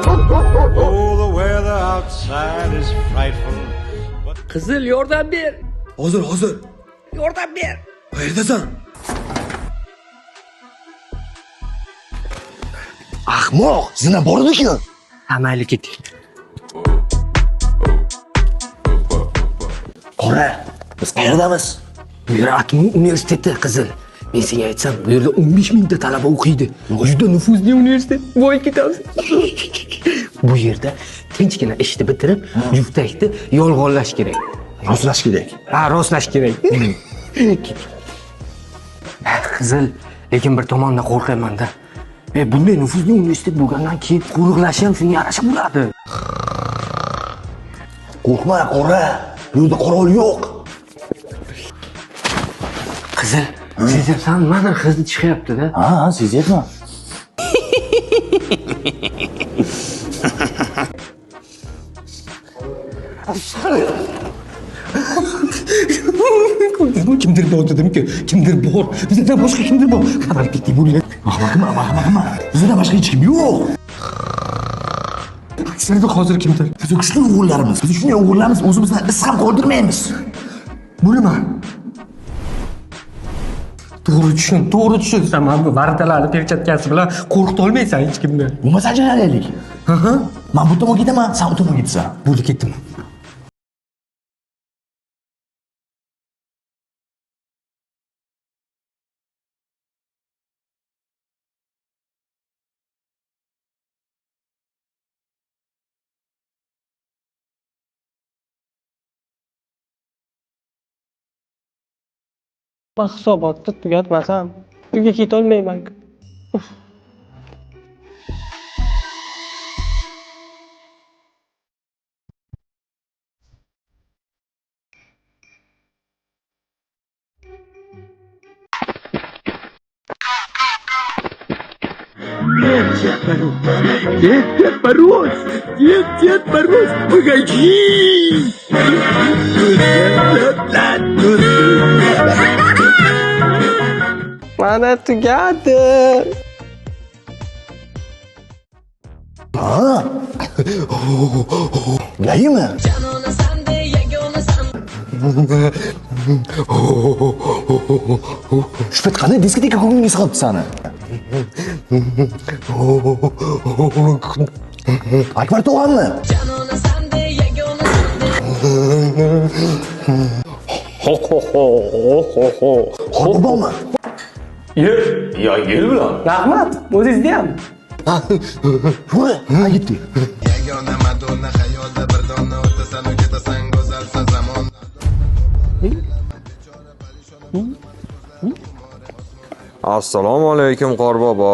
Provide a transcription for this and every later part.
Oh, the weather outside is frightful. Qizil yordam ber. Hozir. Yordam ber. Qayerdasan? Ahmoq, zina bor edi-ku. Ha, mayli keting. Qora, biz qayerdamiz? Bu yer Atmun universiteti qizil. Men senga aytsam, bu yerda 15 mingta talaba o'qiydi. Juda nufuzli universitet. Voy ketamiz. Bu yerda tinchgina ishni bitirib, juftakni yolg'onlash kerak. Rostlash kerak. Ha, rostlash kerak. Qizil, lekin bir tomondan qo'rqaman-da. Bunday nufuzli universitet bo'lgandan keyin qo'riqlash ham shunga yarasha bo'ladi. Qo'rqma, Qora. Bu yerda qorovul yo'q. Qizil, sezyapsan, nimadir hidi chiqyapti-da. Ha, sezyapman. Kimdir bor dedim-ku, kimdir bor. Bizdan boshqa kimdir bor. Xabar ketdi bo'ladi. Mahma. Bizda boshqa hech kim yo'q. Aksariyat hozir kimdir? Biz kuchli o'g'illarimiz. Biz shunday o'g'illarimiz, o'zimizdan is ham qoldirmaymiz. Bu nima? To'g'ri tushun. Sen mana bu vartalarni perchatkasi bilan qo'rqita olmaysan hech kimni. Bo'lmasa ajralaylik. Men bu tomonga ketaman, sen u tomonga ketasan. Bo'ldi, ketdim. Ben hisobotni tugatmasam uyga ketolmayman. Дед Мороз, погоди! Mana tugadi. Ha? Gaymi? Shpet qanday diskoteka ko'nglingiz qolibdi sani? Akbar tog'ammi? Qorbonmi? Yel bilan. Rahmat, o'zingizda ham. Yura, yetdi. Yagona Madonna xayolda bir dona o'tasan u ketasan go'zalsan zamon. Assalomu alaykum qorbobo.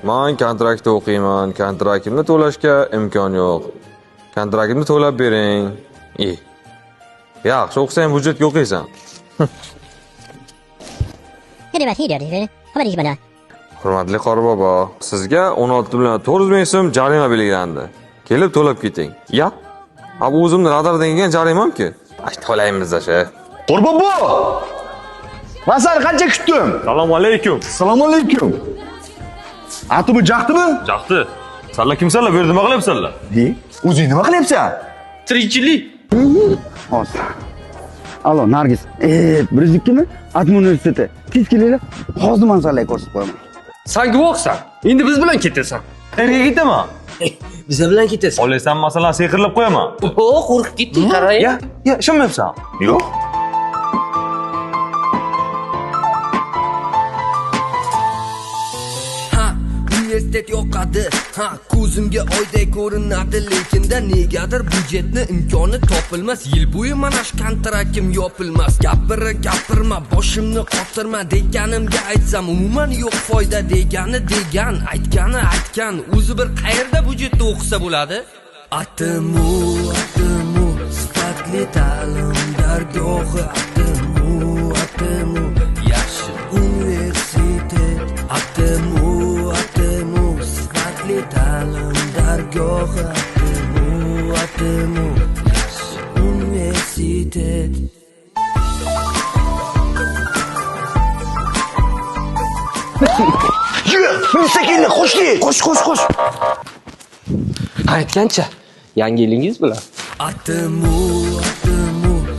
Men kontraktda o'qiyman. Kontraktimni to'lashga imkon yo'q. Kontraktimni to'lab bering. Yaxshi o'qisang budjetga o'qiysan. Hurmatli qorbobo, sizga 16 million 400 ming so'm jarima belgilandi. Kelib to'lab keting. Ya? Bu o'zimni radardan kelgan jarimam-ku. To'laymiz-da shu. Qorbobo! Men seni qancha kutdim? Assalomu alaykum. Assalomu alaykum. Atimi jaqdimi? Jaqdi. Sanlar kimsanlar? Bu yerda nima qilyapsanlar? O'zing nima qilyapsan? Tirikchilik. Hozir. Alo, Nargis. Birikimi? Atmun universiteti. Tez kelinglar. Hozir manzarani ko'rsatib qo'yaman. Sen guvohsan. Endi biz bilan ketasan. Qayerga ketaman? Biz bilan ketasan. Olaysan masalan sehrlab qo'yaman. Qo'rqib ketding, qarang. Ya, ishonmayapsan. Yo'q. Universitet yoqadi, ko'zimga oyday ko'rinadi, lekinda negadir budjetni imkoni topilmas. Yil bo'yi mana shu kontraktim yopilmas. Gapirma, boshimni qotirma, deganimga aytsam umuman yo'q foyda, degan, aytgan, o'zi bir qayerda budjetda o'qisa bo'ladi? Atimu, sifatli ta'lim dargohi, atimu, yaxshi universitet, atimu, sifatli ta'lim dargohi, atimu, yaxshi universitet. Sekinlik, qo'shdi. Qo'sh. Aytgancha, yangi yilingiz bilan. Atimu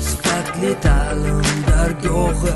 sifatli ta'lim dargohi